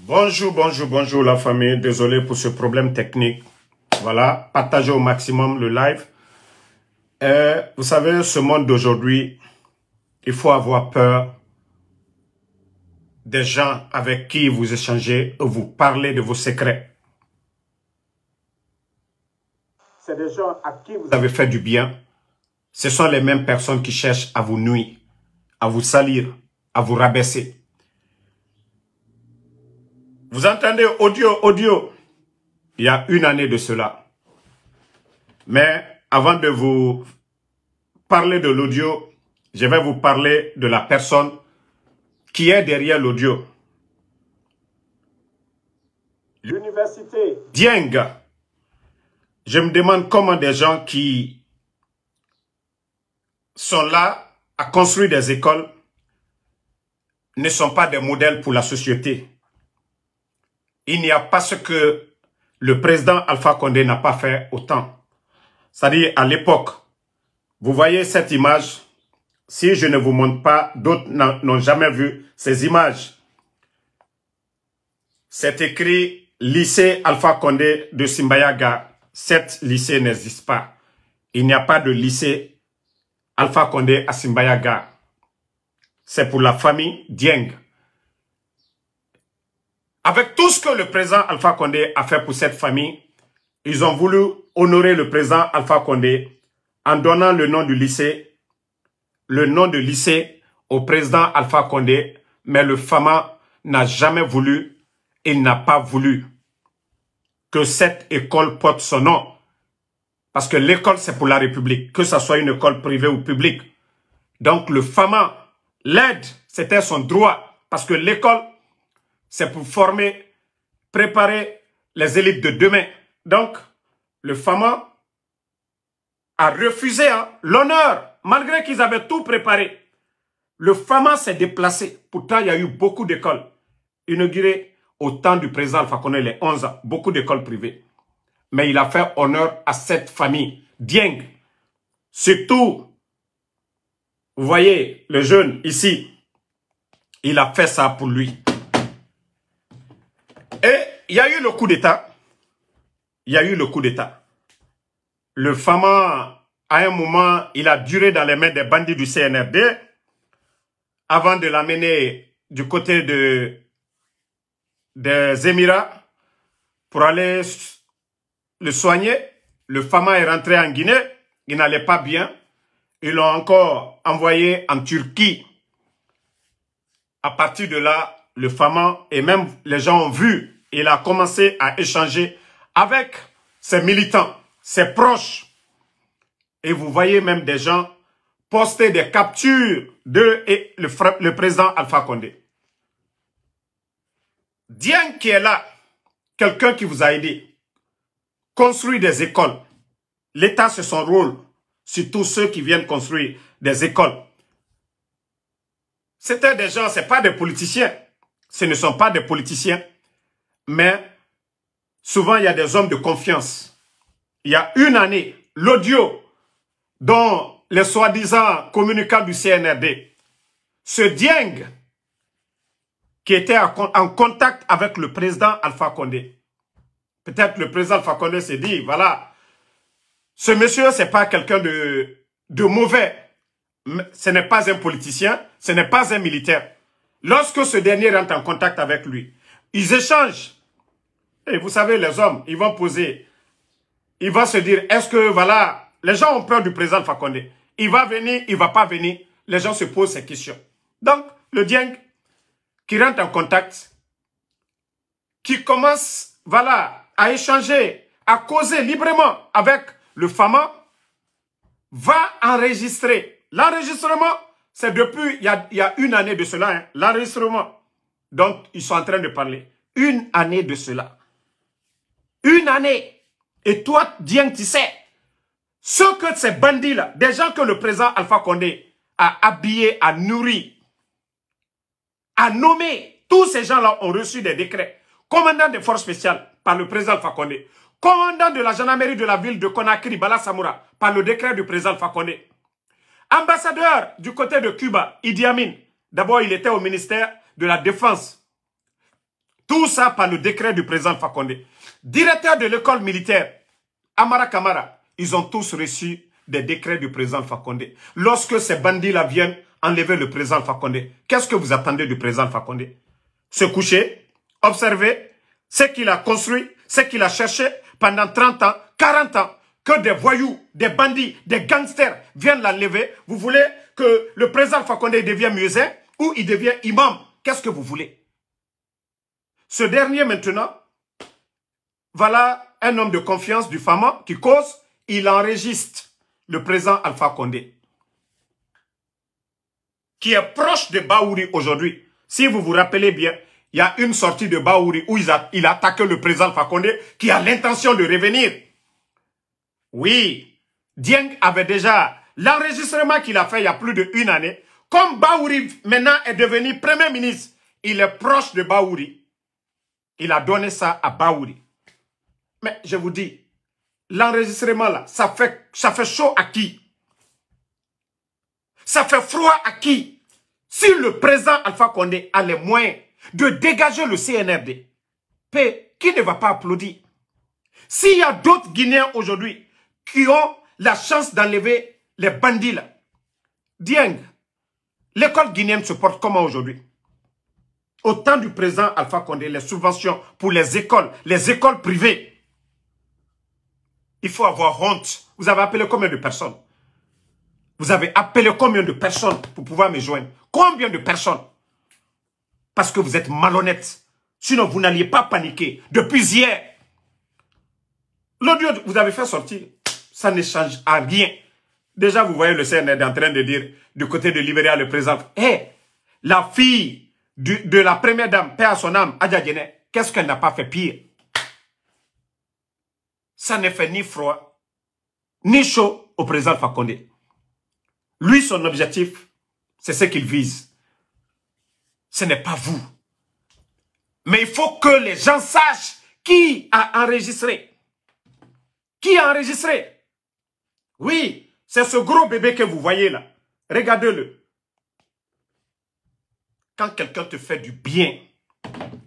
Bonjour la famille. Désolé pour ce problème technique. Voilà, partagez au maximum le live. Vous savez, ce monde d'aujourd'hui, il faut avoir peur des gens avec qui vous échangez ou vous parlez de vos secrets. C'est des gens à qui vous avez fait du bien. Ce sont les mêmes personnes qui cherchent à vous nuire, à vous salir, à vous rabaisser. Vous entendez audio. Il y a une année de cela. Mais avant de vous parler de l'audio, je vais vous parler de la personne qui est derrière l'audio. L'université Dieng. Je me demande comment des gens qui sont là à construire des écoles ne sont pas des modèles pour la société. Il n'y a pas ce que le président Alpha Condé n'a pas fait autant. C'est-à-dire à l'époque, vous voyez cette image, si je ne vous montre pas, d'autres n'ont jamais vu ces images. C'est écrit lycée Alpha Condé de Simbayaga. Cet lycée n'existe pas. Il n'y a pas de lycée Alpha Condé à Simbayaga. C'est pour la famille Dieng. Avec tout ce que le président Alpha Condé a fait pour cette famille, ils ont voulu honorer le président Alpha Condé en donnant le nom du lycée, au président Alpha Condé, mais le FAMA n'a jamais voulu, il n'a pas voulu que cette école porte son nom. Parce que l'école, c'est pour la République, que ce soit une école privée ou publique. Donc le FAMA, l'aide, c'était son droit, parce que l'école, c'est pour former, préparer les élites de demain. Donc, le FAMA a refusé l'honneur, malgré qu'ils avaient tout préparé. Le FAMA s'est déplacé. Pourtant, il y a eu beaucoup d'écoles inaugurées au temps du président Alpha Condé, les 11 ans, beaucoup d'écoles privées. Mais il a fait honneur à cette famille, Dieng. Surtout, vous voyez, le jeune ici, il a fait ça pour lui. Et il y a eu le coup d'État. Le FAMA, à un moment, il a duré dans les mains des bandits du CNRD avant de l'amener du côté des Émirats pour aller le soigner. Le FAMA est rentré en Guinée. Il n'allait pas bien. Ils l'ont encore envoyé en Turquie. À partir de là, le FAMA, et même les gens ont vu, il a commencé à échanger avec ses militants, ses proches. Et vous voyez même des gens poster des captures de le président Alpha Condé. Dieng qui est là, quelqu'un qui vous a aidé, construire des écoles. L'État, c'est son rôle, surtout ceux qui viennent construire des écoles. C'était des gens, ce ne sont pas des politiciens. Ce ne sont pas des politiciens. Mais souvent, il y a des hommes de confiance. Il y a une année, l'audio dont les soi-disant communicants du CNRD, ce Dieng qui était en contact avec le président Alpha Condé. Peut-être le président Alpha Condé s'est dit, voilà, ce monsieur, ce n'est pas quelqu'un de mauvais. Ce n'est pas un politicien, ce n'est pas un militaire. Lorsque ce dernier rentre en contact avec lui, ils échangent. Et vous savez, les hommes, ils vont poser. Ils vont se dire, est-ce que, voilà, les gens ont peur du président Alpha Condé. Il va venir, il ne va pas venir. Les gens se posent ces questions. Donc, le Dieng, qui rentre en contact, qui commence, voilà, à échanger, à causer librement avec le FAMA, va enregistrer. L'enregistrement, c'est depuis, il y a une année de cela, hein, l'enregistrement dont ils sont en train de parler. Une année de cela. Une année. Et toi, Dieng, tu sais, ce que ces bandits-là, des gens que le président Alpha Condé a habillés, a nourris, a nommés, tous ces gens-là ont reçu des décrets. Commandant des forces spéciales par le président Alpha Condé. Commandant de la gendarmerie de la ville de Conakry, Bala Samoura, par le décret du président Alpha Condé. Ambassadeur du côté de Cuba, Idi Amin. D'abord, il était au ministère de la Défense. Tout ça par le décret du président Alpha Condé. Directeur de l'école militaire, Amara Kamara, ils ont tous reçu des décrets du président Alpha Condé. Lorsque ces bandits-là viennent enlever le président Alpha Condé, qu'est-ce que vous attendez du président Alpha Condé? Se coucher, observer ce qu'il a construit, ce qu'il a cherché pendant 30 ans, 40 ans, que des voyous, des bandits, des gangsters viennent l'enlever. Vous voulez que le président Alpha Condé devienne muezzin ou il devient imam? Qu'est-ce que vous voulez? Ce dernier maintenant, voilà un homme de confiance du Fama qui cause, il enregistre le président Alpha Condé, qui est proche de Bahouri aujourd'hui. Si vous vous rappelez bien, il y a une sortie de Bahouri où il a attaqué le président Alpha Condé qui a l'intention de revenir. Oui, Dieng avait déjà l'enregistrement qu'il a fait il y a plus d'1 année. Comme Bahouri maintenant est devenu premier ministre, il est proche de Bahouri. Il a donné ça à Bahouri. Mais je vous dis, l'enregistrement là, ça fait chaud à qui? Ça fait froid à qui? Si le président Alpha Condé a les moyens de dégager le CNRD, qui ne va pas applaudir? S'il y a d'autres Guinéens aujourd'hui qui ont la chance d'enlever les bandits là, Dieng, l'école guinéenne se porte comment aujourd'hui? Au temps du président Alpha Condé, les subventions pour les écoles privées, il faut avoir honte. Vous avez appelé combien de personnes? Vous avez appelé combien de personnes pour pouvoir me joindre? Combien de personnes? Parce que vous êtes malhonnête. Sinon, vous n'alliez pas paniquer. Depuis hier, l'audio que vous avez fait sortir, ça ne change à rien. Déjà, vous voyez le CNRD en train de dire, du côté de Libéria, le président, la fille de la première dame, paix à son âme, Adja Diéné, qu'est-ce qu'elle n'a pas fait pire? Ça ne fait ni froid, ni chaud au président Alpha Condé. Lui, son objectif, c'est ce qu'il vise. Ce n'est pas vous. Mais il faut que les gens sachent qui a enregistré. Qui a enregistré? Oui, c'est ce gros bébé que vous voyez là. Regardez-le. Quand quelqu'un te fait du bien,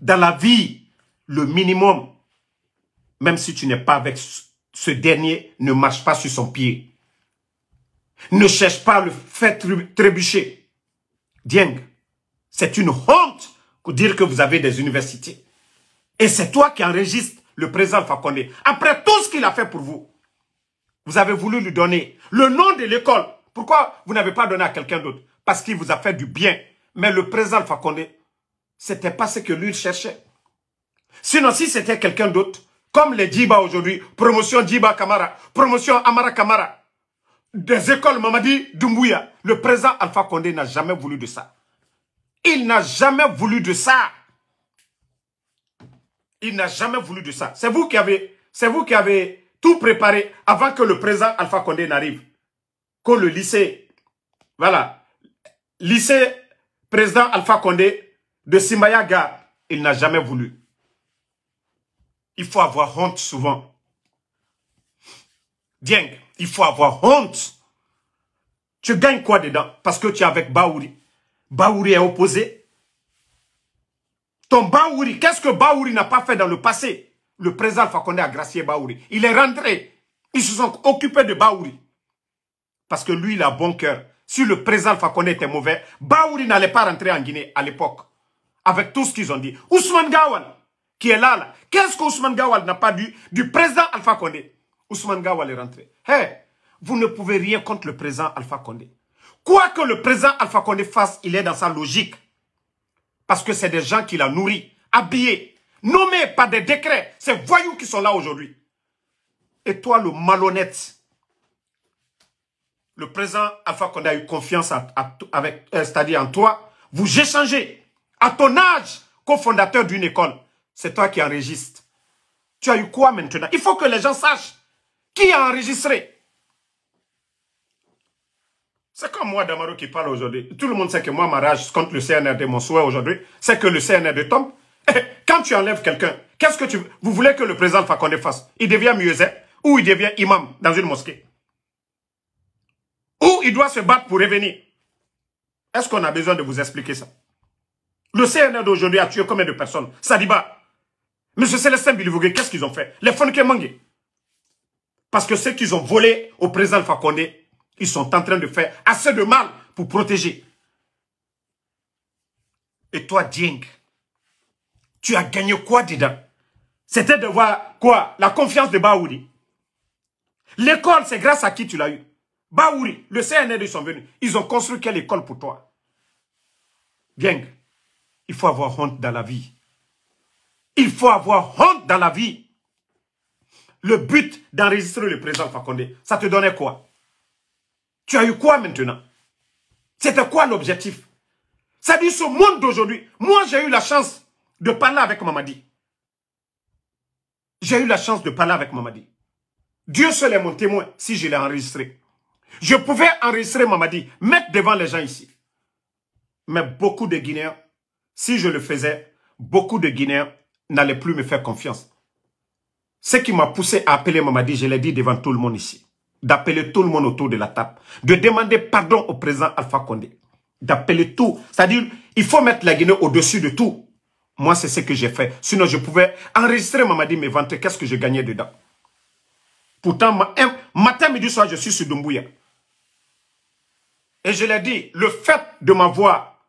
dans la vie, le minimum, même si tu n'es pas avec ce dernier, ne marche pas sur son pied. Ne cherche pas à le faire trébucher. Dieng, c'est une honte de dire que vous avez des universités. Et c'est toi qui enregistres le président Alpha Condé. Après tout ce qu'il a fait pour vous, vous avez voulu lui donner le nom de l'école. Pourquoi vous n'avez pas donné à quelqu'un d'autre? Parce qu'il vous a fait du bien. Mais le président Alpha Condé, ce n'était pas ce que lui cherchait. Sinon, si c'était quelqu'un d'autre, comme les Djiba aujourd'hui, promotion Djiba Kamara, promotion Amara Kamara, des écoles Mamadi Doumbouya, le président Alpha Condé n'a jamais voulu de ça. Il n'a jamais voulu de ça. Il n'a jamais voulu de ça. C'est vous qui avez tout préparé avant que le président Alpha Condé n'arrive. Que le lycée, voilà, lycée président Alpha Condé de Simbaya Gare, il n'a jamais voulu. Il faut avoir honte souvent. Dieng, il faut avoir honte. Tu gagnes quoi dedans? Parce que tu es avec Bahouri. Bahouri est opposé. Ton Bahouri, qu'est-ce que Bahouri n'a pas fait dans le passé? Le président Alpha Condé a gracié Bahouri. Il est rentré. Ils se sont occupés de Bahouri. Parce que lui, il a bon cœur. Si le président Alpha Condé était mauvais, Bahouri n'allait pas rentrer en Guinée à l'époque. Avec tout ce qu'ils ont dit. Ousmane Gawal, qui est là. Qu'est-ce qu'Ousmane Gawal n'a pas dit du président Alpha Condé? Ousmane Gawal est rentré. Vous ne pouvez rien contre le président Alpha Condé. Quoi que le président Alpha Condé fasse, il est dans sa logique. Parce que c'est des gens qu'il a nourris, habillés, nommés par des décrets. Ces voyous qui sont là aujourd'hui. Et toi, le malhonnête, le président Alpha Condé a eu confiance c'est-à-dire en toi. Vous échangez à ton âge, cofondateur d'une école. C'est toi qui enregistres. Tu as eu quoi maintenant? Il faut que les gens sachent qui a enregistré. C'est comme moi, Damaro, qui parle aujourd'hui. Tout le monde sait que moi, ma rage contre le CNRD, mon souhait aujourd'hui, c'est que le CNRD tombe. Quand tu enlèves quelqu'un, qu'est-ce que vous voulez que le président Alpha Condé fasse? Il devient muezzin ou il devient imam dans une mosquée? Ou il doit se battre pour revenir? Est-ce qu'on a besoin de vous expliquer ça? Le CNRD aujourd'hui a tué combien de personnes? Sadiba, Monsieur Célestin Bilivogué, qu'est-ce qu'ils ont fait? Les Fonke Mangé. Parce que ceux qu'ils ont volés au président Alpha Condé, ils sont en train de faire assez de mal pour protéger. Et toi, Dieng, tu as gagné quoi dedans? C'était de voir quoi? La confiance de Baouri. L'école, c'est grâce à qui tu l'as eu? Baouri, le CNR, ils sont venus. Ils ont construit quelle école pour toi? Dieng, il faut avoir honte dans la vie. Il faut avoir honte dans la vie. Le but d'enregistrer le président Alpha Condé, ça te donnait quoi? Tu as eu quoi maintenant? C'était quoi l'objectif? Ça dit ce monde d'aujourd'hui. Moi, j'ai eu la chance de parler avec Mamadi. J'ai eu la chance de parler avec Mamadi. Dieu seul est mon témoin si je l'ai enregistré. Je pouvais enregistrer Mamadi, mettre devant les gens ici. Mais beaucoup de Guinéens, si je le faisais, beaucoup de Guinéens n'allaient plus me faire confiance. Ce qui m'a poussé à appeler Mamadi, je l'ai dit devant tout le monde ici. D'appeler tout le monde autour de la table. De demander pardon au président Alpha Condé. D'appeler tout. C'est-à-dire, il faut mettre la Guinée au-dessus de tout. Moi, c'est ce que j'ai fait. Sinon, je pouvais enregistrer Mamadi, me vanter. Qu'est-ce que je gagnais dedans? Pourtant, matin, midi, soir, je suis sur Doumbouya. Et je l'ai dit, le fait de m'avoir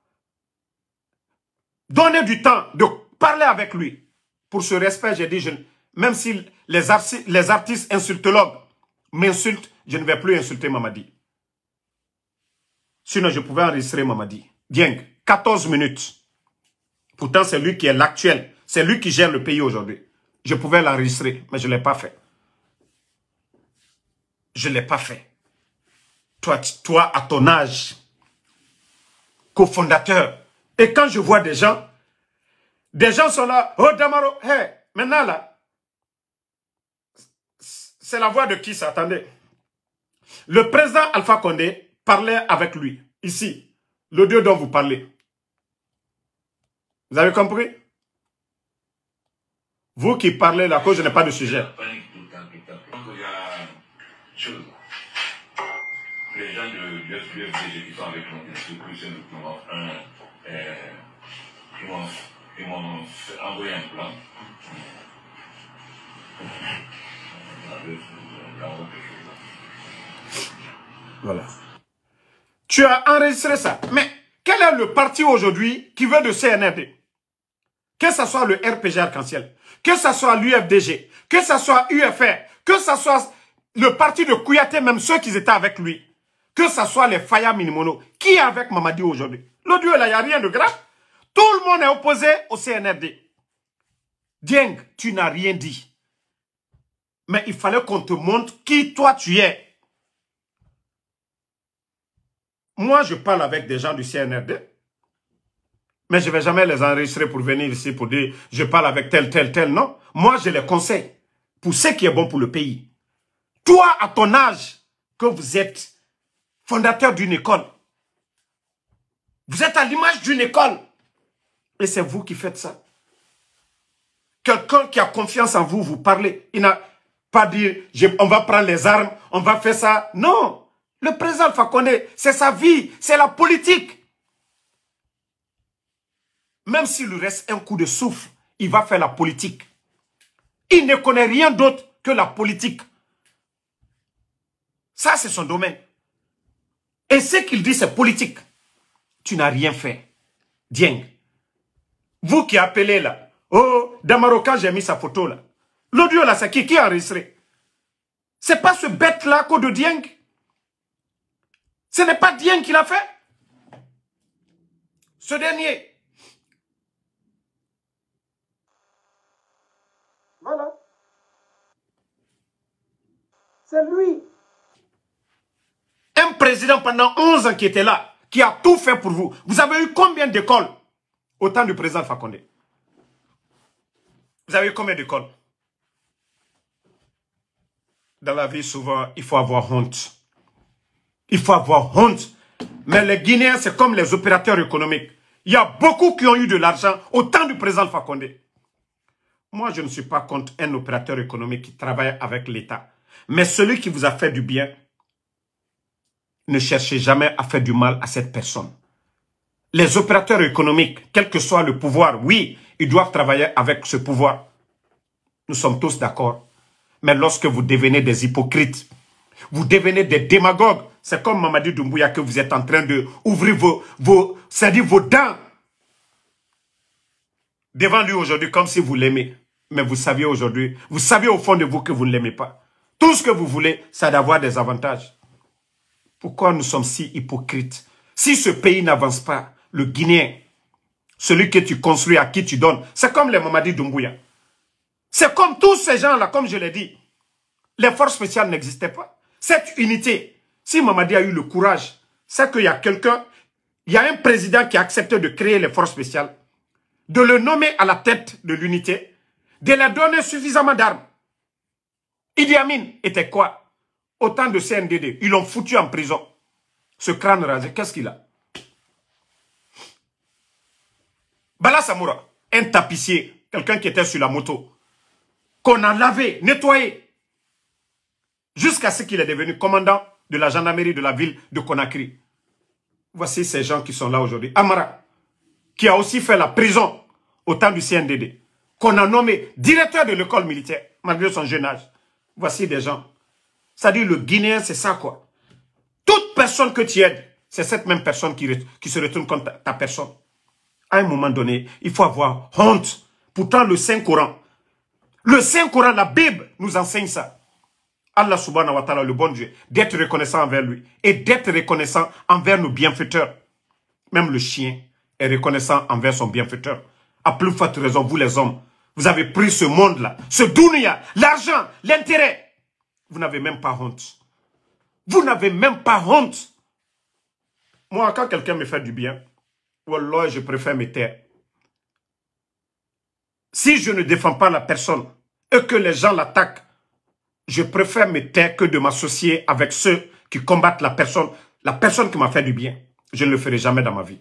donné du temps de parler avec lui, pour ce respect, j'ai dit, même si les artistes insultologues m'insultent, je ne vais plus insulter Mamadi. Sinon, je pouvais enregistrer Mamadi. Dieng, 14 minutes. Pourtant, c'est lui qui est l'actuel. C'est lui qui gère le pays aujourd'hui. Je pouvais l'enregistrer, mais je ne l'ai pas fait. Je ne l'ai pas fait. Toi, à ton âge, cofondateur. Et quand je vois des gens sont là, oh Damaro, hey, maintenant là, c'est la voix de qui ça? Attendez. Le président Alpha Condé parlait avec lui, ici, l'audio dont vous parlez. Vous avez compris? Vous qui parlez là, cause je n'ai pas de sujet. Les gens de l'UFDG qui sont avec nous, ils m'ont envoyé un plan. Voilà. Tu as enregistré ça. Mais quel est le parti aujourd'hui qui veut de CNRD? Que ce soit le RPG Arc-en-Ciel, que ce soit l'UFDG, que ce soit UFR, que ce soit le parti de Kouyaté, même ceux qui étaient avec lui, que ce soit les Faya Minimono, qui est avec Mamadi aujourd'hui? L'audio là, il n'y a rien de grave. Tout le monde est opposé au CNRD. Dieng, tu n'as rien dit. Mais il fallait qu'on te montre qui toi tu es. Moi, je parle avec des gens du CNRD. Mais je ne vais jamais les enregistrer pour venir ici pour dire je parle avec tel, non. Moi, je les conseille pour ce qui est bon pour le pays. Toi, à ton âge, que vous êtes fondateur d'une école, vous êtes à l'image d'une école. Et c'est vous qui faites ça. Quelqu'un qui a confiance en vous, vous parlez. Il n'a pas dit on va prendre les armes, on va faire ça. Non. Le président Alpha Condé, c'est sa vie, c'est la politique. Même s'il lui reste un coup de souffle, il va faire la politique. Il ne connaît rien d'autre que la politique. Ça, c'est son domaine. Et ce qu'il dit, c'est politique. Tu n'as rien fait. Dieng. Vous qui appelez là. Oh, Damaro, quand j'ai mis sa photo là. L'audio là, c'est qui a enregistré? C'est pas ce bête là, Kodo Dieng. Ce n'est pas Dieng qui l'a fait. Ce dernier. Voilà. C'est lui. Un président pendant 11 ans qui était là, qui a tout fait pour vous. Vous avez eu combien d'écoles au temps du président Alpha Condé? Vous avez eu combien d'écoles? Dans la vie, souvent, il faut avoir honte. Il faut avoir honte. Mais les Guinéens, c'est comme les opérateurs économiques. Il y a beaucoup qui ont eu de l'argent au temps du président Alpha Condé. Moi, je ne suis pas contre un opérateur économique qui travaille avec l'État. Mais celui qui vous a fait du bien, ne cherchez jamais à faire du mal à cette personne. Les opérateurs économiques, quel que soit le pouvoir, oui, ils doivent travailler avec ce pouvoir. Nous sommes tous d'accord. Mais lorsque vous devenez des hypocrites, vous devenez des démagogues, c'est comme Mamadi Doumbouya que vous êtes en train de ouvrir c'est-à-dire vos dents devant lui aujourd'hui comme si vous l'aimez. Mais vous saviez aujourd'hui, vous savez au fond de vous que vous ne l'aimez pas. Tout ce que vous voulez, c'est d'avoir des avantages. Pourquoi nous sommes si hypocrites? Si ce pays n'avance pas, le Guinéen, celui que tu construis, à qui tu donnes, c'est comme les Mamadi Doumbouya. C'est comme tous ces gens-là, comme je l'ai dit. Les forces spéciales n'existaient pas. Cette unité, si Mamadi a eu le courage, c'est qu'il y a quelqu'un, il y a un président qui a accepté de créer les forces spéciales, de le nommer à la tête de l'unité, de leur donner suffisamment d'armes. Idi Amin était quoi? Autant de CNDD. Ils l'ont foutu en prison. Ce crâne rasé, qu'est-ce qu'il a? Bala Samoura, un tapissier, quelqu'un qui était sur la moto, qu'on a lavé, nettoyé, jusqu'à ce qu'il est devenu commandant de la gendarmerie de la ville de Conakry. Voici ces gens qui sont là aujourd'hui. Amara, qui a aussi fait la prison au temps du CNDD, qu'on a nommé directeur de l'école militaire, malgré son jeune âge. Voici des gens. C'est-à-dire le Guinéen, c'est ça quoi. Toute personne que tu aides, c'est cette même personne qui se retourne contre ta personne. À un moment donné, il faut avoir honte. Pourtant, le Saint-Coran, la Bible nous enseigne ça. Allah subhanahu wa ta'ala, le bon Dieu, d'être reconnaissant envers lui et d'être reconnaissant envers nos bienfaiteurs. Même le chien est reconnaissant envers son bienfaiteur. À plus forte raison, vous les hommes, vous avez pris ce monde-là, ce dunya, l'argent, l'intérêt. Vous n'avez même pas honte. Vous n'avez même pas honte. Moi, quand quelqu'un me fait du bien, wallah, je préfère me taire. Si je ne défends pas la personne et que les gens l'attaquent, je préfère me taire que de m'associer avec ceux qui combattent la personne qui m'a fait du bien. Je ne le ferai jamais dans ma vie.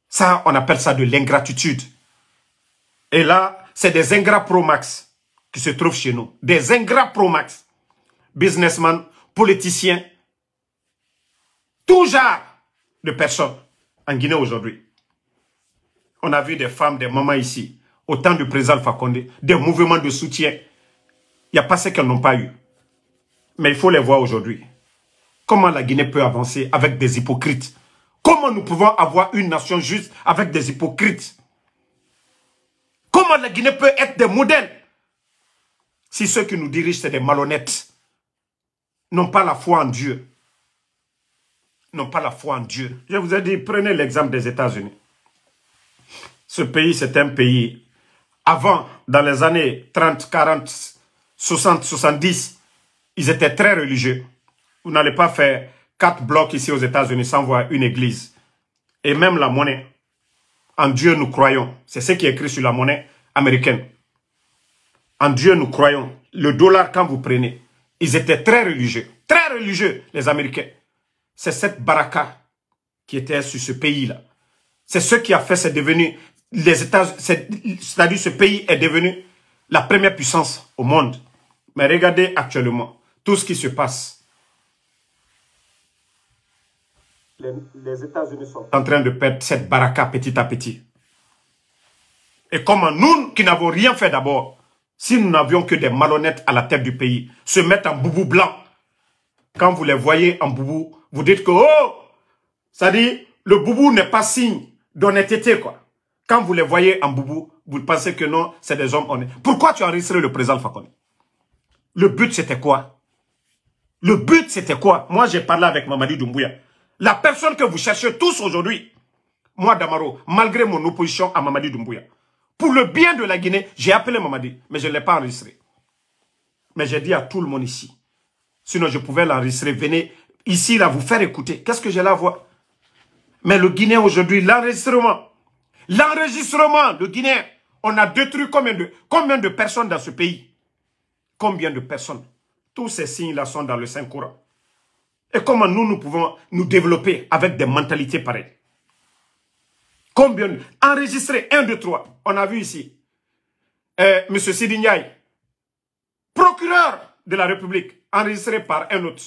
Ça, on appelle ça de l'ingratitude. Et là, c'est des ingrats pro-max qui se trouvent chez nous. Des ingrats pro-max. Businessmen, politiciens, tout genre de personnes en Guinée aujourd'hui. On a vu des femmes, des mamans ici, au temps du président Alpha Condé, des mouvements de soutien. Il n'y a pas ce qu'elles n'ont pas eu. Mais il faut les voir aujourd'hui. Comment la Guinée peut avancer avec des hypocrites? Comment nous pouvons avoir une nation juste avec des hypocrites? Comment la Guinée peut être des modèles si ceux qui nous dirigent, c'est des malhonnêtes? N'ont pas la foi en Dieu. N'ont pas la foi en Dieu. Je vous ai dit, prenez l'exemple des États-Unis. Ce pays, c'est un pays, avant, dans les années 30, 40, 60, 70, ils étaient très religieux. Vous n'allez pas faire 4 blocs ici aux États-Unis sans voir une église. Et même la monnaie. En Dieu nous croyons. C'est ce qui est écrit sur la monnaie américaine. En Dieu nous croyons. Le dollar, quand vous prenez, ils étaient très religieux, les Américains. C'est cette baraka qui était sur ce pays-là. C'est ce qui a fait, c'est devenu, les États, c'est-à-dire ce pays est devenu la première puissance au monde. Mais regardez actuellement, tout ce qui se passe. Les États-Unis sont en train de perdre cette baraka petit à petit. Et comment nous, qui n'avons rien fait d'abord, si nous n'avions que des malhonnêtes à la tête du pays, se mettre en boubou blanc. Quand vous les voyez en boubou, vous dites que, oh, ça dit, le boubou n'est pas signe d'honnêteté, quoi. Quand vous les voyez en boubou, vous pensez que non, c'est des hommes honnêtes. Pourquoi tu as enregistré le président Alpha Condé? Le but, c'était quoi? Le but, c'était quoi? Moi, j'ai parlé avec Mamadi Doumbouya. La personne que vous cherchez tous aujourd'hui, moi, Damaro, malgré mon opposition à Mamadi Doumbouya, pour le bien de la Guinée, j'ai appelé Mamadi, mais je ne l'ai pas enregistré. Mais j'ai dit à tout le monde ici, sinon je pouvais l'enregistrer, venez ici, là, vous faire écouter. Qu'est-ce que j'ai là à voir? Mais le Guinéen aujourd'hui, l'enregistrement, le Guinéen, on a détruit combien de personnes dans ce pays? Combien de personnes? Tous ces signes-là sont dans le Saint-Coran. Et comment nous pouvons nous développer avec des mentalités pareilles? Combien? Enregistrer 1, 2, 3. On a vu ici. M. Sidi Ndiaye, procureur de la République, enregistré par un autre.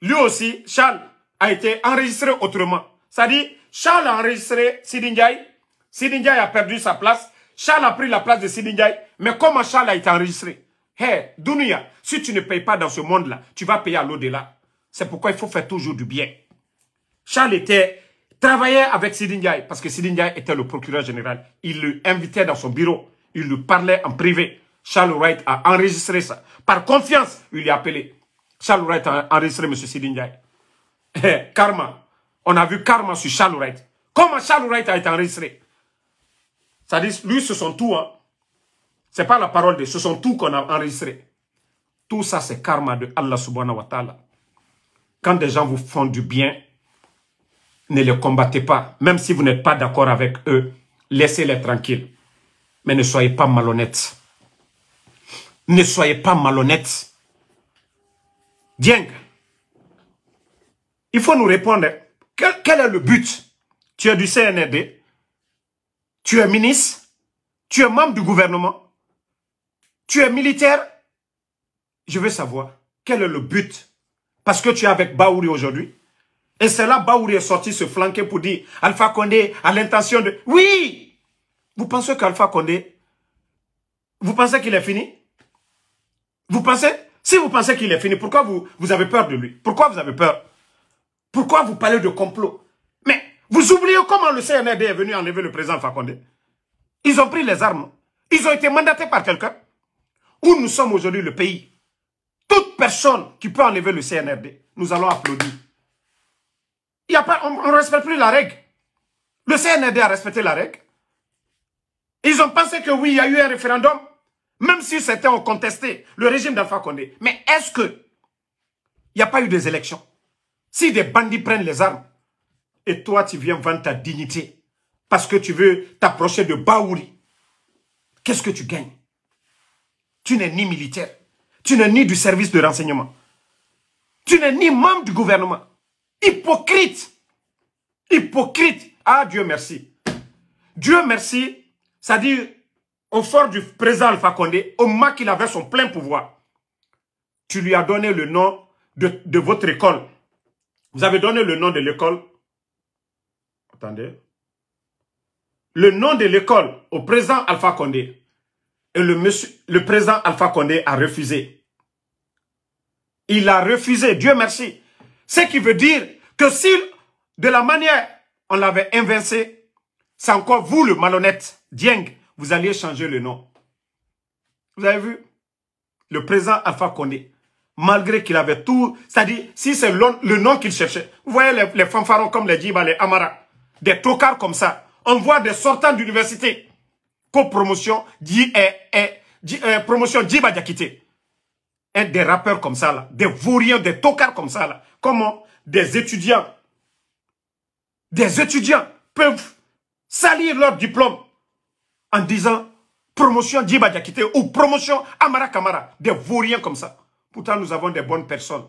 Lui aussi, Charles, a été enregistré autrement. C'est-à-dire, Charles a enregistré Sidi Ndiaye. Sidi Ndiaye a perdu sa place. Charles a pris la place de Sidi Ndiaye. Mais comment Charles a été enregistré? Hé, Dounia, si tu ne payes pas dans ce monde-là, tu vas payer à l'au-delà. C'est pourquoi il faut faire toujours du bien. Charles travaillait avec Sidi Ndiaye, parce que Sidi Ndiaye était le procureur général. Il l'invitait dans son bureau. Il lui parlait en privé. Charles Wright a enregistré ça. Par confiance, il lui a appelé. Charles Wright a enregistré M. Sidi Ndiaye. Karma. On a vu Karma sur Charles Wright. Comment Charles Wright a été enregistré? Ça dit, lui, ce sont tout. Hein. Ce n'est pas la parole de ce sont tout qu'on a enregistré. Tout ça, c'est karma de Allah subhanahu wa ta'ala. Quand des gens vous font du bien, ne les combattez pas. Même si vous n'êtes pas d'accord avec eux, laissez-les tranquilles. Mais ne soyez pas malhonnêtes. Ne soyez pas malhonnêtes. Dieng, il faut nous répondre. Quel est le but? Tu es du CNRD, tu es ministre, tu es membre du gouvernement, tu es militaire. Je veux savoir, quel est le but? Parce que tu es avec Baouri aujourd'hui. Et c'est là Baouri est sorti se flanquer pour dire Alpha Condé a l'intention de... Oui! Vous pensez qu'Alpha Condé, vous pensez qu'il est fini? Vous pensez? Si vous pensez qu'il est fini, pourquoi vous avez peur de lui? Pourquoi vous avez peur? Pourquoi vous parlez de complot? Mais vous oubliez comment le CNRD est venu enlever le président Alpha Condé? Ils ont pris les armes. Ils ont été mandatés par quelqu'un. Où nous sommes aujourd'hui le pays. Toute personne qui peut enlever le CNRD, nous allons applaudir. Il y a pas, on ne respecte plus la règle. Le CNRD a respecté la règle. Ils ont pensé que oui, il y a eu un référendum, même si certains ont contesté le régime d'Alpha Condé. Mais est-ce que il n'y a pas eu des élections? Si des bandits prennent les armes, et toi tu viens vendre ta dignité, parce que tu veux t'approcher de Baouri, qu'est-ce que tu gagnes? Tu n'es ni militaire, tu n'es ni du service de renseignement, tu n'es ni membre du gouvernement. Hypocrite! Hypocrite! Ah, Dieu merci. Dieu merci, c'est-à-dire au fort du président Alpha Condé, au moment qu'il avait son plein pouvoir, tu lui as donné le nom de votre école. Vous avez donné le nom de l'école. Attendez. Le nom de l'école au président Alpha Condé. Et le président Alpha Condé a refusé. Il a refusé, Dieu merci. Ce qui veut dire que si, de la manière on l'avait invincé, c'est encore vous le malhonnête, Dieng, vous alliez changer le nom. Vous avez vu? Le président Alpha Condé, malgré qu'il avait tout, c'est-à-dire, si c'est le nom qu'il cherchait, vous voyez les fanfarons comme les Djiba, les Amara, des tocards comme ça, on voit des sortants d'université, co-promotion, promotion Djiba Diakité. Des rappeurs comme ça, là, des vauriens, des tocards comme ça, là. Comment des étudiants peuvent salir leur diplôme en disant promotion Djiba Diakité ou promotion Amara Kamara, des vauriens comme ça. Pourtant, nous avons des bonnes personnes,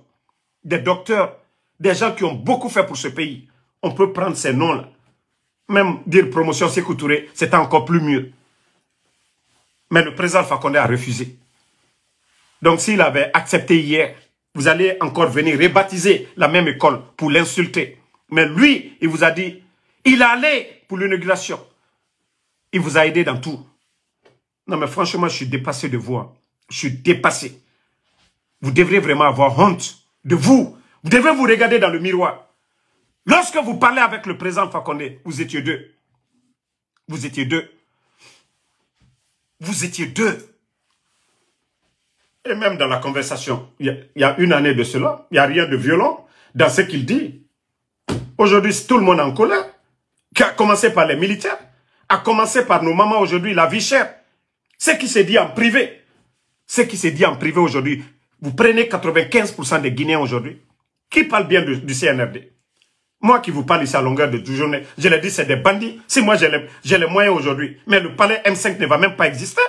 des docteurs, des gens qui ont beaucoup fait pour ce pays. On peut prendre ces noms-là. Même dire promotion Sékou Touré, c'est encore plus mieux. Mais le président Alpha Condé a refusé. Donc, s'il avait accepté hier, vous allez encore venir rebaptiser la même école pour l'insulter. Mais lui, il vous a dit, il allait pour l'inauguration. Il vous a aidé dans tout. Non, mais franchement, je suis dépassé de vous. Hein. Je suis dépassé. Vous devrez vraiment avoir honte de vous. Vous devrez vous regarder dans le miroir. Lorsque vous parlez avec le président Alpha Condé, vous étiez deux. Vous étiez deux. Vous étiez deux. Et même dans la conversation, il y a une année de cela, il n'y a rien de violent dans ce qu'il dit. Aujourd'hui, tout le monde est en colère. Qui a commencé par les militaires, a commencé par nos mamans aujourd'hui, la vie chère. Ce qui s'est dit en privé. Ce qui s'est dit en privé aujourd'hui. Vous prenez 95% des Guinéens aujourd'hui. Qui parle bien du CNRD? Moi qui vous parle ici à longueur de journée, je l'ai dit, c'est des bandits. Si moi j'ai les moyens aujourd'hui, mais le palais M5 ne va même pas exister.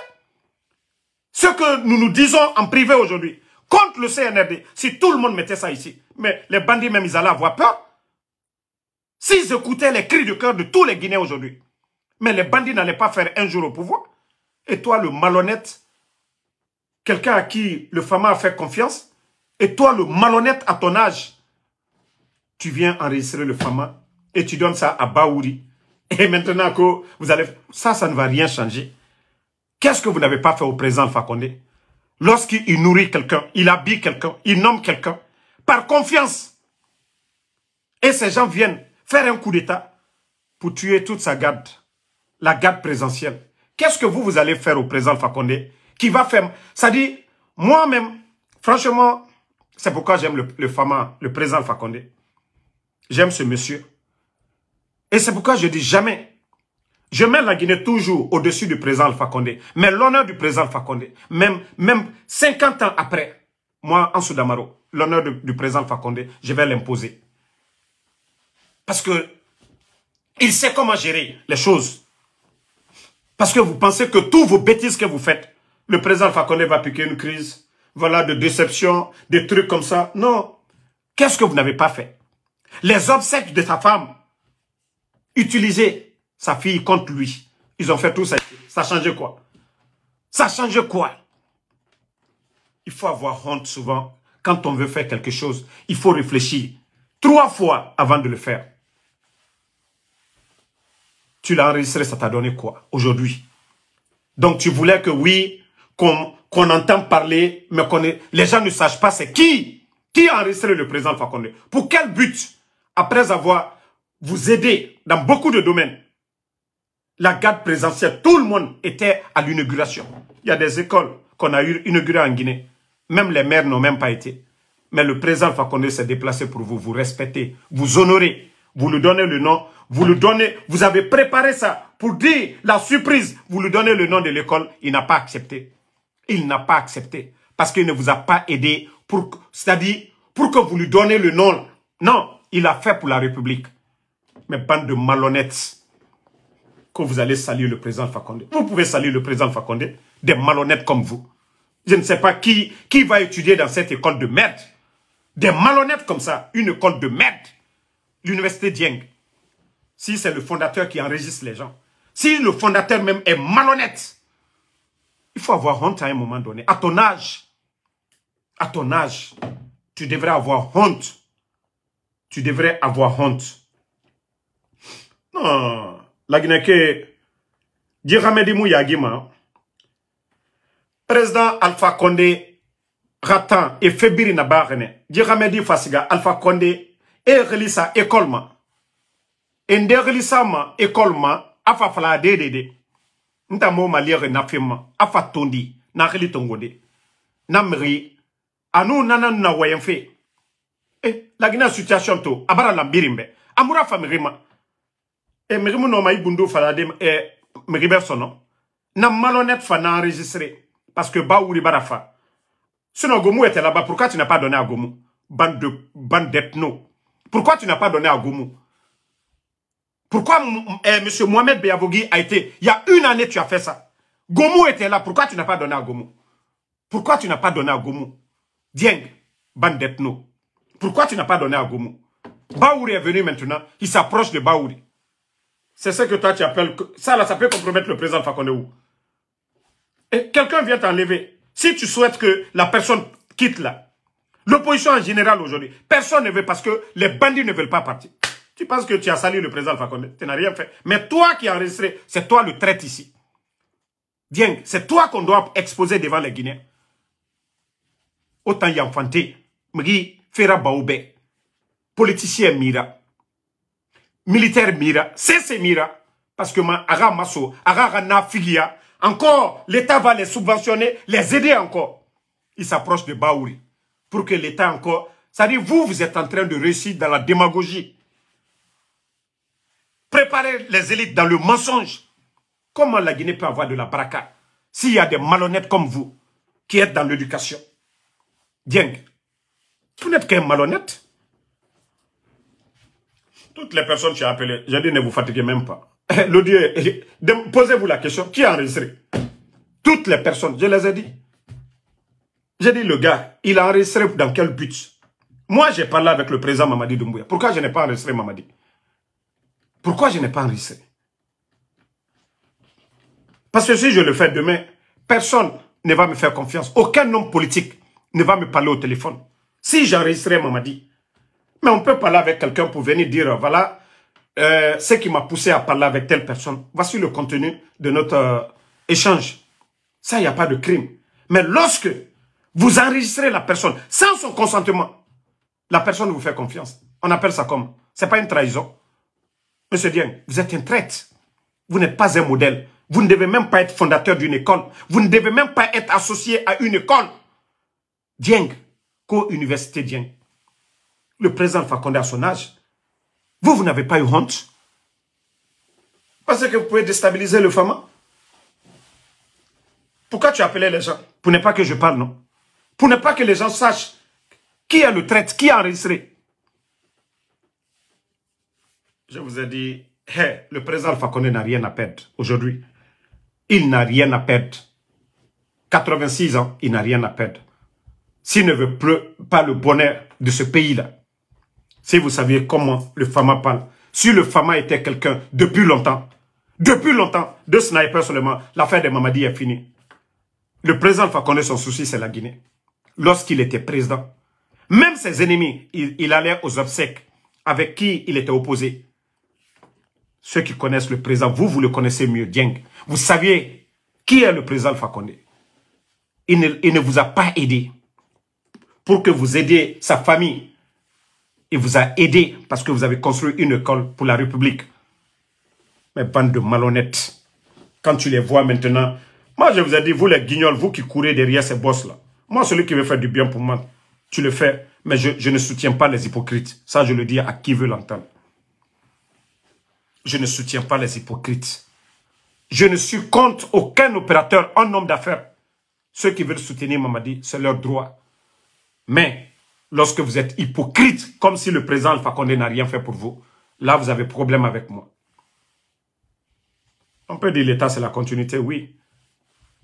Ce que nous nous disons en privé aujourd'hui, contre le CNRD, si tout le monde mettait ça ici, mais les bandits même, ils allaient avoir peur. S'ils écoutaient les cris de cœur de tous les Guinéens aujourd'hui, mais les bandits n'allaient pas faire un jour au pouvoir. Et toi, le malhonnête, quelqu'un à qui le Fama a fait confiance, et toi, le malhonnête à ton âge, tu viens enregistrer le Fama et tu donnes ça à Baouri. Et maintenant que vous allez... Ça ne va rien changer. Qu'est-ce que vous n'avez pas fait au président Alpha Condé? Lorsqu'il nourrit quelqu'un, il habille quelqu'un, il nomme quelqu'un, par confiance. Et ces gens viennent faire un coup d'État pour tuer toute sa garde, la garde présidentielle. Qu'est-ce que vous allez faire au président Alpha Condé qui va faire... Ça dit, moi-même, franchement, c'est pourquoi j'aime le président Alpha Condé. J'aime ce monsieur. Et c'est pourquoi je dis jamais. Je mets la Guinée toujours au-dessus du président Alpha Condé. Mais l'honneur du président Alpha Condé, même 50 ans après, moi, Ansou Damaro, l'honneur du président Alpha Condé, je vais l'imposer. Parce que il sait comment gérer les choses. Parce que vous pensez que tous vos bêtises que vous faites, le président Alpha Condé va piquer une crise, voilà, de déception, des trucs comme ça. Non. Qu'est-ce que vous n'avez pas fait? Les obsèques de sa femme, utiliser sa fille contre lui. Ils ont fait tout ça. Ça change quoi? Ça change quoi? Il faut avoir honte souvent. Quand on veut faire quelque chose, il faut réfléchir 3 fois avant de le faire. Tu l'as enregistré, ça t'a donné quoi aujourd'hui? Donc tu voulais que oui, qu'on entende parler, mais les gens ne sachent pas c'est qui a enregistré le président Alpha Condé. Pour quel but? Après avoir vous aidé dans beaucoup de domaines, la garde présidentielle, tout le monde était à l'inauguration. Il y a des écoles qu'on a inaugurées en Guinée. Même les maires n'ont même pas été. Mais le président Alpha Condé s'est déplacé pour vous. Vous respectez, vous honorez, vous lui donnez le nom, vous lui donnez, vous avez préparé ça pour dire la surprise. Vous lui donnez le nom de l'école, il n'a pas accepté. Il n'a pas accepté parce qu'il ne vous a pas aidé, c'est-à-dire pour que vous lui donnez le nom. Non, il a fait pour la République. Mais bande de malhonnêtes, que vous allez saluer le président Alpha Condé. Vous pouvez saluer le président Alpha Condé, des malhonnêtes comme vous. Je ne sais pas qui va étudier dans cette école de merde. Des malhonnêtes comme ça, une école de merde. L'université Dieng. Si c'est le fondateur qui enregistre les gens, si le fondateur même est malhonnête, il faut avoir honte à un moment donné. À ton âge, tu devrais avoir honte. Tu devrais avoir honte. Non, la Guinée que Djiramedi Mouyagima, président Alpha Condé, Ratan et Febiri Nabarene, Djiramedi Fasiga, Alpha Condé, et relisa écolement. Et de relisa ma écolement, afa fala dédé. Ntamo malière nafima, afa tondi, na reli tongode. Namri, anu nanan na wayenfe. La Guinée situation to, abara lambirimbe, amura famirima. Et Mirimu no ma ibundu falade Miriber sono. Na malhonnête fa n'a enregistré. Parce que Baouri Barafa. Sinon Gomu était là-bas. Pourquoi tu n'as pas donné à Gomu? Bande d'ethno. Pourquoi tu n'as pas donné à Gomu? Pourquoi M. Mohamed Beyavogui a été... Il y a 1 année tu as fait ça. Gomu était là. Pourquoi tu n'as pas donné à Gomu? Pourquoi tu n'as pas donné à Gomu? Dieng, bande d'ethno. Pourquoi tu n'as pas donné à Gomu? Baouri est venu maintenant. Il s'approche de Baouri. C'est ce que toi tu appelles... Ça là, ça peut compromettre le président Alpha Condé. Et quelqu'un vient t'enlever. Si tu souhaites que la personne quitte là, l'opposition en général aujourd'hui, personne ne veut parce que les bandits ne veulent pas partir. Tu penses que tu as salué le président Alpha Condé. Tu n'as rien fait. Mais toi qui as enregistré, c'est toi le traître ici. Bien, c'est toi qu'on doit exposer devant les Guinéens. Autant y enfanter. Mri, Fera Baoubé. Politicien Mira. Militaire Mira, c'est Mira, parce que Ara Masso, Ara Nafigia, encore l'État va les subventionner, les aider encore. Ils s'approchent de Baouri pour que l'État encore, c'est-à-dire vous êtes en train de réussir dans la démagogie. Préparez les élites dans le mensonge. Comment la Guinée peut avoir de la baraka s'il y a des malhonnêtes comme vous qui êtes dans l'éducation? Dieng, vous n'êtes qu'un malhonnête. Toutes les personnes que j'ai appelées, j'ai dit ne vous fatiguez même pas. L'audio, posez-vous la question, qui a enregistré? Toutes les personnes, je les ai dit. J'ai dit le gars, il a enregistré dans quel but? Moi j'ai parlé avec le président Mamadi Doumbouya. Pourquoi je n'ai pas enregistré Mamadi? Pourquoi je n'ai pas enregistré? Parce que si je le fais demain, personne ne va me faire confiance. Aucun homme politique ne va me parler au téléphone. Si j'enregistrais Mamadi, mais on peut parler avec quelqu'un pour venir dire, voilà, ce qui m'a poussé à parler avec telle personne. Voici le contenu de notre échange. Ça, il n'y a pas de crime. Mais lorsque vous enregistrez la personne sans son consentement, la personne vous fait confiance. On appelle ça comme? Ce n'est pas une trahison. Monsieur Dieng, vous êtes un traître. Vous n'êtes pas un modèle. Vous ne devez même pas être fondateur d'une école. Vous ne devez même pas être associé à une école. Dieng, co-université Dieng. Le président Alpha Condé à son âge. Vous n'avez pas eu honte? Parce que vous pouvez déstabiliser le Fama. Pourquoi tu appelais les gens? Pour ne pas que je parle, non? Pour ne pas que les gens sachent qui est le traître, qui a enregistré. Je vous ai dit, hey, le président Alpha Condé n'a rien à perdre aujourd'hui. Il n'a rien à perdre. 86 ans, il n'a rien à perdre. S'il ne veut pas le bonheur de ce pays-là, si vous saviez comment le Fama parle, si le Fama était quelqu'un depuis longtemps, de sniper seulement, l'affaire de Mamadi est finie. Le président Alpha Condé, son souci, c'est la Guinée. Lorsqu'il était président, même ses ennemis, il allait aux obsèques avec qui il était opposé. Ceux qui connaissent le président, vous le connaissez mieux, Dieng. Vous saviez qui est le président Alpha Condé. Il ne vous a pas aidé pour que vous aidiez sa famille. Il vous a aidé parce que vous avez construit une école pour la République. Mais bande de malhonnêtes, quand tu les vois maintenant, moi je vous ai dit, vous les guignols, vous qui courez derrière ces boss-là, moi celui qui veut faire du bien pour moi, tu le fais, mais je ne soutiens pas les hypocrites. Ça je le dis à qui veut l'entendre. Je ne soutiens pas les hypocrites. Je ne suis contre aucun opérateur, un homme d'affaires. Ceux qui veulent soutenir Mamadi, c'est leur droit. Mais lorsque vous êtes hypocrite, comme si le président Alpha Condé n'a rien fait pour vous, là vous avez problème avec moi. On peut dire l'État c'est la continuité, oui.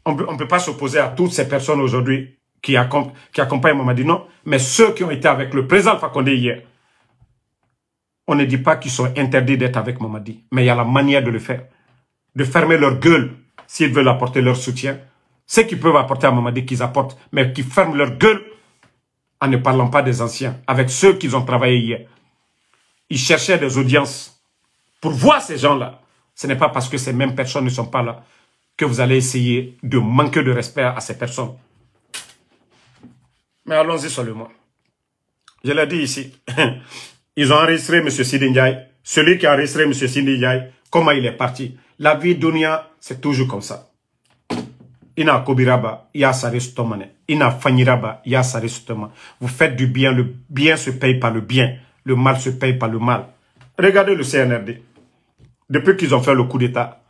On ne peut pas s'opposer à toutes ces personnes aujourd'hui qui accompagnent Mamadi, non. Mais ceux qui ont été avec le président Alpha Condé hier, on ne dit pas qu'ils sont interdits d'être avec Mamadi, mais il y a la manière de le faire. De fermer leur gueule s'ils veulent apporter leur soutien. Ceux qui peuvent apporter à Mamadi, qu'ils apportent, mais qui ferment leur gueule en ne parlant pas des anciens, avec ceux qui ont travaillé hier. Ils cherchaient des audiences pour voir ces gens-là. Ce n'est pas parce que ces mêmes personnes ne sont pas là que vous allez essayer de manquer de respect à ces personnes. Mais allons-y seulement. Je l'ai dit ici. Ils ont enregistré M. Sidi Ndiaye. Celui qui a enregistré M. Sidi Ndiaye, comment il est parti. La vie dunia, c'est toujours comme ça. Ina Kobiraba, ya Saristomane. Ina Fanyiraba, ya Saristoma. Vous faites du bien, le bien se paye par le bien. Le mal se paye par le mal. Regardez le CNRD. Depuis qu'ils ont fait le coup d'État,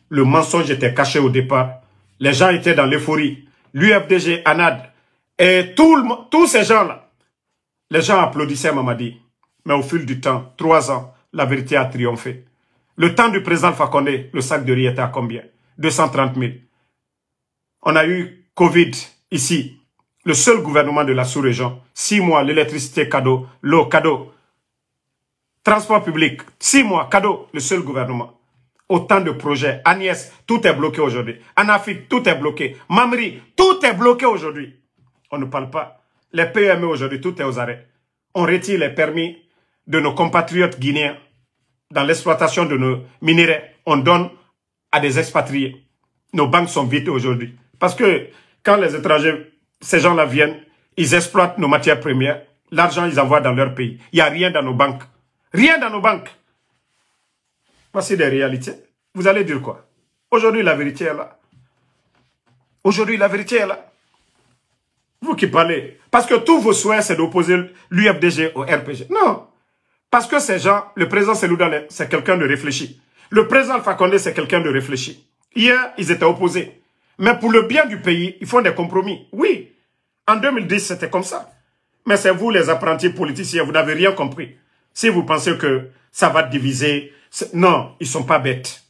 le mensonge était caché au départ. Les gens étaient dans l'euphorie. L'UFDG, ANAD, et tous ces gens-là, les gens applaudissaient Mamadi. Mais au fil du temps, 3 ans, la vérité a triomphé. Le temps du président Alpha Condé, le sac de riz était à combien? 230 000. On a eu Covid ici. Le seul gouvernement de la sous-région. 6 mois, l'électricité cadeau, l'eau cadeau. Transport public, 6 mois, cadeau, le seul gouvernement. Autant de projets. Agnès, tout est bloqué aujourd'hui. Anafik, tout est bloqué. Mamri, tout est bloqué aujourd'hui. On ne parle pas. Les PME aujourd'hui, tout est aux arrêts. On retire les permis de nos compatriotes guinéens dans l'exploitation de nos minéraux. On donne à des expatriés. Nos banques sont vides aujourd'hui. Parce que quand les étrangers, ces gens-là viennent, ils exploitent nos matières premières. L'argent, ils envoient dans leur pays. Il n'y a rien dans nos banques. Rien dans nos banques. Voici des réalités. Vous allez dire quoi? Aujourd'hui, la vérité est là. Aujourd'hui, la vérité est là. Vous qui parlez. Parce que tous vos souhaits, c'est d'opposer l'UFDG au RPG. Non. Parce que ces gens, le président Seloudane, c'est quelqu'un de réfléchi. Le président Alpha Condé, c'est quelqu'un de réfléchi. Hier, ils étaient opposés. Mais pour le bien du pays, ils font des compromis. Oui. En 2010, c'était comme ça. Mais c'est vous, les apprentis politiciens, vous n'avez rien compris. Si vous pensez que ça va diviser, non, ils ne sont pas bêtes.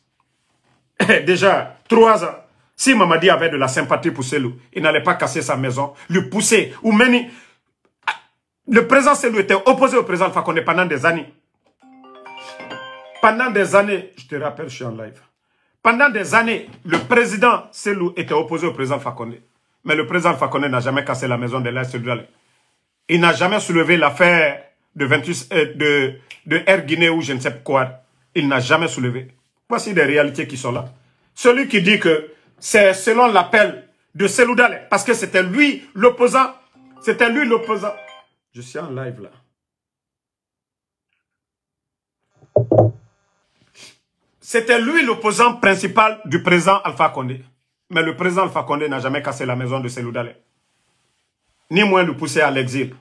Déjà, 3 ans, si Mamadi avait de la sympathie pour Selou, il n'allait pas casser sa maison, lui pousser, ou mener. Le président Selou était opposé au président Alpha Condé pendant des années. Pendant des années, je te rappelle, je suis en live. Pendant des années, le président Selou était opposé au président Alpha Condé. Mais le président Alpha Condé n'a jamais cassé la maison de l'Est. Il n'a jamais soulevé l'affaire de Air Guinée ou je ne sais quoi. Il n'a jamais soulevé. Voici des réalités qui sont là. Celui qui dit que c'est selon l'appel de Cellou Dalein. Parce que c'était lui l'opposant. C'était lui l'opposant. Je suis en live là. C'était lui l'opposant principal du président Alpha Condé. Mais le président Alpha Condé n'a jamais cassé la maison de Cellou Dalein. Ni moins le pousser à l'exil.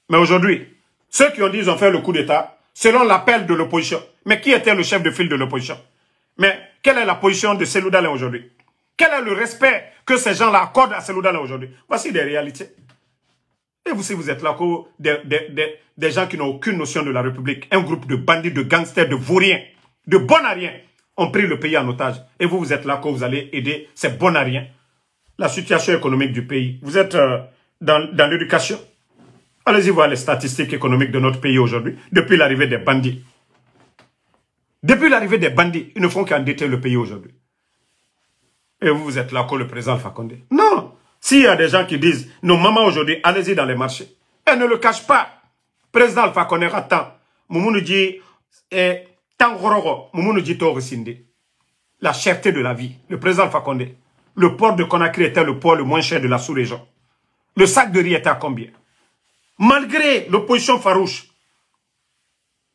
Mais aujourd'hui, ceux qui ont dit qu'ils ont fait le coup d'État, selon l'appel de l'opposition. Mais qui était le chef de file de l'opposition? Mais quelle est la position de Cellou Dalein aujourd'hui? Quel est le respect que ces gens-là accordent à Cellou Dalein aujourd'hui? Voici des réalités. Et vous, si vous êtes là, des gens qui n'ont aucune notion de la République, un groupe de bandits, de gangsters, de vauriens, de bonariens, ont pris le pays en otage. Et vous, vous êtes là que vous allez aider ces bonariens. La situation économique du pays. Vous êtes dans l'éducation. Allez-y voir les statistiques économiques de notre pays aujourd'hui, depuis l'arrivée des bandits. Depuis l'arrivée des bandits, ils ne font qu'endetter le pays aujourd'hui. Et vous, vous êtes là que le président Alpha Condé. Non! S'il y a des gens qui disent, nos mamans aujourd'hui, allez-y dans les marchés. Elles ne le cachent pas. Président Alpha Condé attend. Moumouni dit, la cherté de la vie. Le président Alpha Condé. Le port de Conakry était le port le moins cher de la sous-région. Le sac de riz était à combien? Malgré l'opposition farouche,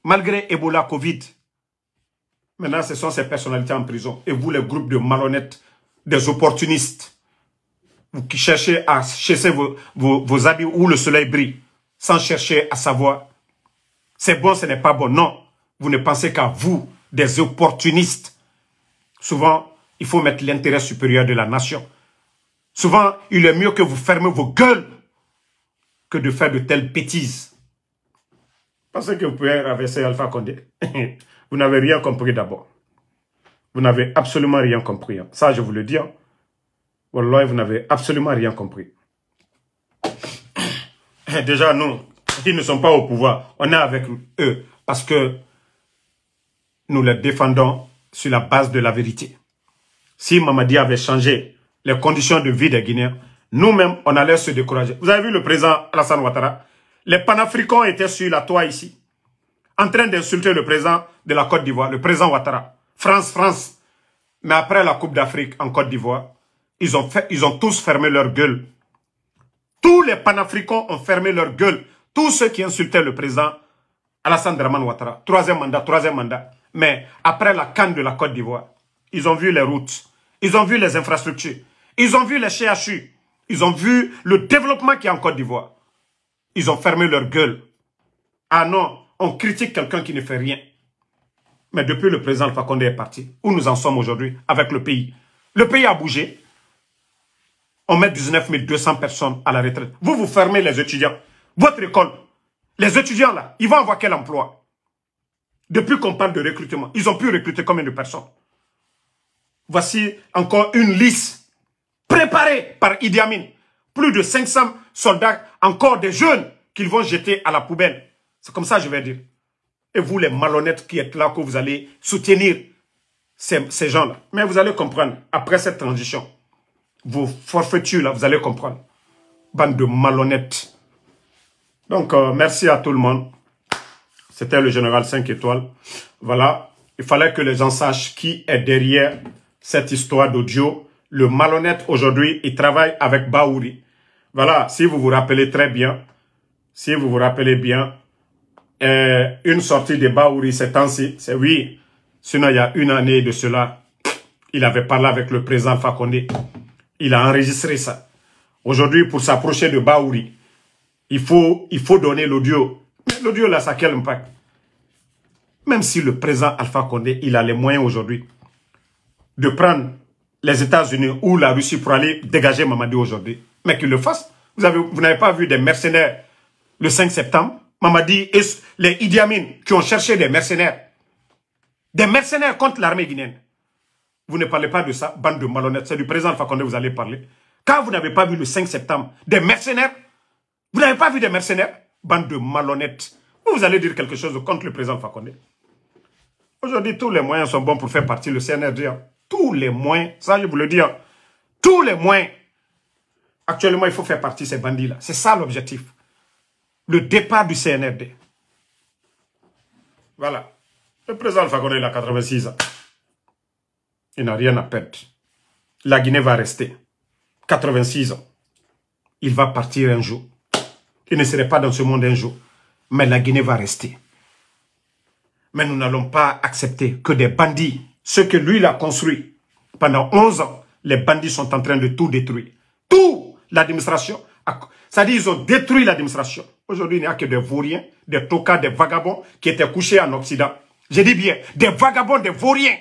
malgré Ebola, Covid, maintenant ce sont ces personnalités en prison. Et vous, les groupes de malhonnêtes, des opportunistes, vous qui cherchez à chasser vos habits où le soleil brille, sans chercher à savoir, c'est bon, ce n'est pas bon. Non, vous ne pensez qu'à vous, des opportunistes. Souvent, il faut mettre l'intérêt supérieur de la nation. Souvent, il est mieux que vous fermez vos gueules que de faire de telles bêtises. Pensez que vous pouvez raverser Alpha Condé. Vous n'avez rien compris d'abord. Vous n'avez absolument rien compris. Ça, je vous le dis. Wallah, vous n'avez absolument rien compris. Déjà, nous, ils ne sont pas au pouvoir. On est avec eux parce que nous les défendons sur la base de la vérité. Si Mamadi avait changé les conditions de vie des Guinéens, nous-mêmes, on allait se décourager. Vous avez vu le président Alassane Ouattara? Les panafricains étaient sur la toit ici, en train d'insulter le président de la Côte d'Ivoire, le président Ouattara. France. Mais après la Coupe d'Afrique en Côte d'Ivoire, ils ont tous fermé leur gueule. Tous les panafricains ont fermé leur gueule. Tous ceux qui insultaient le président Alassane Dramane Ouattara. Troisième mandat. Mais après la CAN de la Côte d'Ivoire, ils ont vu les routes. Ils ont vu les infrastructures. Ils ont vu les CHU. Ils ont vu le développement qu'il y a en Côte d'Ivoire. Ils ont fermé leur gueule. Ah non, on critique quelqu'un qui ne fait rien. Mais depuis le président Alpha Condé est parti, où nous en sommes aujourd'hui avec le pays? Le pays a bougé. On met 19 200 personnes à la retraite. Vous fermez les étudiants. Votre école, les étudiants là, ils vont avoir quel emploi? Depuis qu'on parle de recrutement, ils ont pu recruter combien de personnes? Voici encore une liste préparée par Idi Amin. Plus de 500 soldats, encore des jeunes qu'ils vont jeter à la poubelle. C'est comme ça je vais dire. Et vous les malhonnêtes qui êtes là, que vous allez soutenir ces gens-là. Mais vous allez comprendre, après cette transition, vos forfaitures là, vous allez comprendre. Bande de malhonnêtes. Donc, merci à tout le monde. C'était le général 5 étoiles. Voilà. Il fallait que les gens sachent qui est derrière cette histoire d'audio. Le malhonnête aujourd'hui, il travaille avec Bahouri. Voilà. Si vous vous rappelez très bien, si vous vous rappelez bien, une sortie de Bahouri ces temps-ci, c'est oui. Sinon, il y a une année de cela, il avait parlé avec le président Alpha Condé. Il a enregistré ça. Aujourd'hui, pour s'approcher de Bahouri, il faut donner l'audio. L'audio là, ça a quel impact? Même si le président Alpha Condé, il a les moyens aujourd'hui de prendre les États-Unis ou la Russie pour aller dégager Mamadi aujourd'hui, mais qu'il le fasse. Vous n'avez pas vu des mercenaires le 5 septembre? Mamadi et les Idi Amin qui ont cherché des mercenaires. Des mercenaires contre l'armée guinéenne. Vous ne parlez pas de ça, bande de malhonnêtes. C'est du président Alpha Condé que vous allez parler. Quand vous n'avez pas vu le 5 septembre, des mercenaires, vous n'avez pas vu des mercenaires, bande de malhonnêtes. Vous allez dire quelque chose contre le président Alpha Condé. Aujourd'hui, tous les moyens sont bons pour faire partie du CNRD. Tous les moyens, ça je vous le dis. Tous les moyens. Actuellement, il faut faire partie de ces bandits-là. C'est ça l'objectif. Le départ du CNRD. Voilà. Le président Alpha Condé, il a 86 ans. Il n'a rien à perdre. La Guinée va rester. 86 ans. Il va partir un jour. Il ne serait pas dans ce monde un jour. Mais la Guinée va rester. Mais nous n'allons pas accepter que des bandits, ce que lui il a construit pendant 11 ans, les bandits sont en train de tout détruire. Tout l'administration. C'est-à-dire ils ont détruit l'administration. Aujourd'hui, il n'y a que des vauriens, des tocards, des vagabonds qui étaient couchés en Occident. Je dis bien, des vagabonds, des vauriens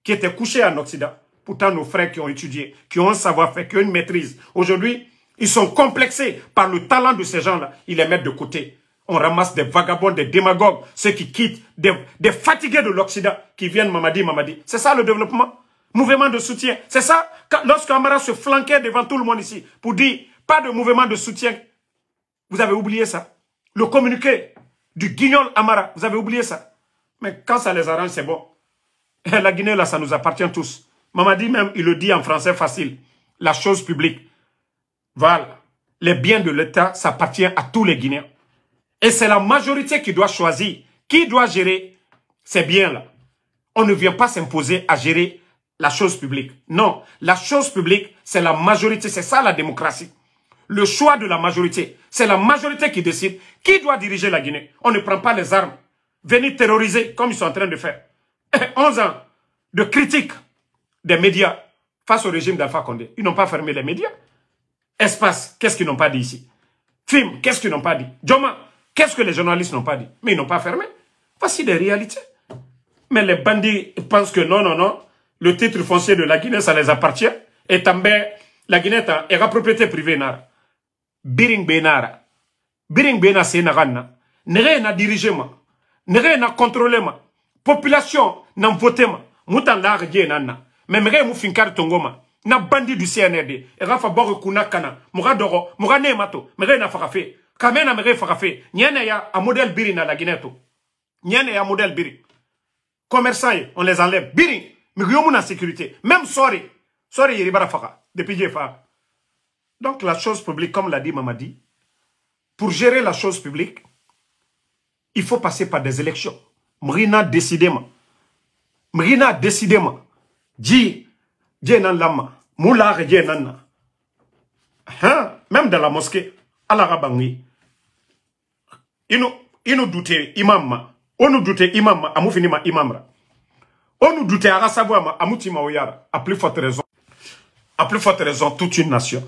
qui étaient couchés en Occident. Pourtant, nos frères qui ont étudié, qui ont un savoir-faire, qui ont une maîtrise. Aujourd'hui, ils sont complexés par le talent de ces gens-là. Ils les mettent de côté. On ramasse des vagabonds, des démagogues, ceux qui quittent, des fatigués de l'Occident, qui viennent Mamadi. C'est ça le développement. Mouvement de soutien. C'est ça, lorsque Amara se flanquait devant tout le monde ici, pour dire, pas de mouvement de soutien. Vous avez oublié ça. Le communiqué du guignol Amara, vous avez oublié ça. Mais quand ça les arrange, c'est bon. La Guinée, là, ça nous appartient tous. Mamadi même, il le dit en français facile. La chose publique. Voilà. Les biens de l'État, ça appartient à tous les Guinéens. Et c'est la majorité qui doit choisir qui doit gérer ces biens-là. On ne vient pas s'imposer à gérer la chose publique. Non, la chose publique, c'est la majorité. C'est ça la démocratie. Le choix de la majorité. C'est la majorité qui décide qui doit diriger la Guinée. On ne prend pas les armes. Venir terroriser comme ils sont en train de faire. 11 ans de critique des médias face au régime d'Alpha Condé. Ils n'ont pas fermé les médias. Espace, qu'est-ce qu'ils n'ont pas dit ici? Film, qu'est-ce qu'ils n'ont pas dit? Djoma, qu'est-ce que les journalistes n'ont pas dit? Mais ils n'ont pas fermé. Voici les réalités. Mais les bandits pensent que non, non, non. Le titre foncier de la Guinée, ça les appartient. Et també, la Guinée est la propriété privée. Biring Benara. Biring Benara, c'est Narana. N'est n'a dirigé ma. N'est n'a contrôlé ma. Population n'a voté ma. Moutan l'art gé nana. Mais m'ré mou finkar tongoma. Na bandi du CNRD. Et rafa boro kuna kana. Moura doro. Moura ne mato. M'ré na farafe. Kamena m'ré farafe. Nyane ya a modèle Biri na la Guinée to. Nyane ya modèle Biri. Commerçants, on les enlève. Biri. M'ré na sécurité. Même sorry. Sorry yiribara fara. Depuis Jefa. Donc la chose publique, comme l'a dit Mamadi, pour gérer la chose publique, il faut passer par des élections. Mrina décidément. Mrina décidément. Ji, nan lama. Moula nan. Même dans la mosquée, à la Rabangi. Il nous doutait imam. On nous doutait imam. Amou finima imamra. On nous doutait à savoir amoutima oyara. À plus forte raison. À plus forte raison, toute une nation.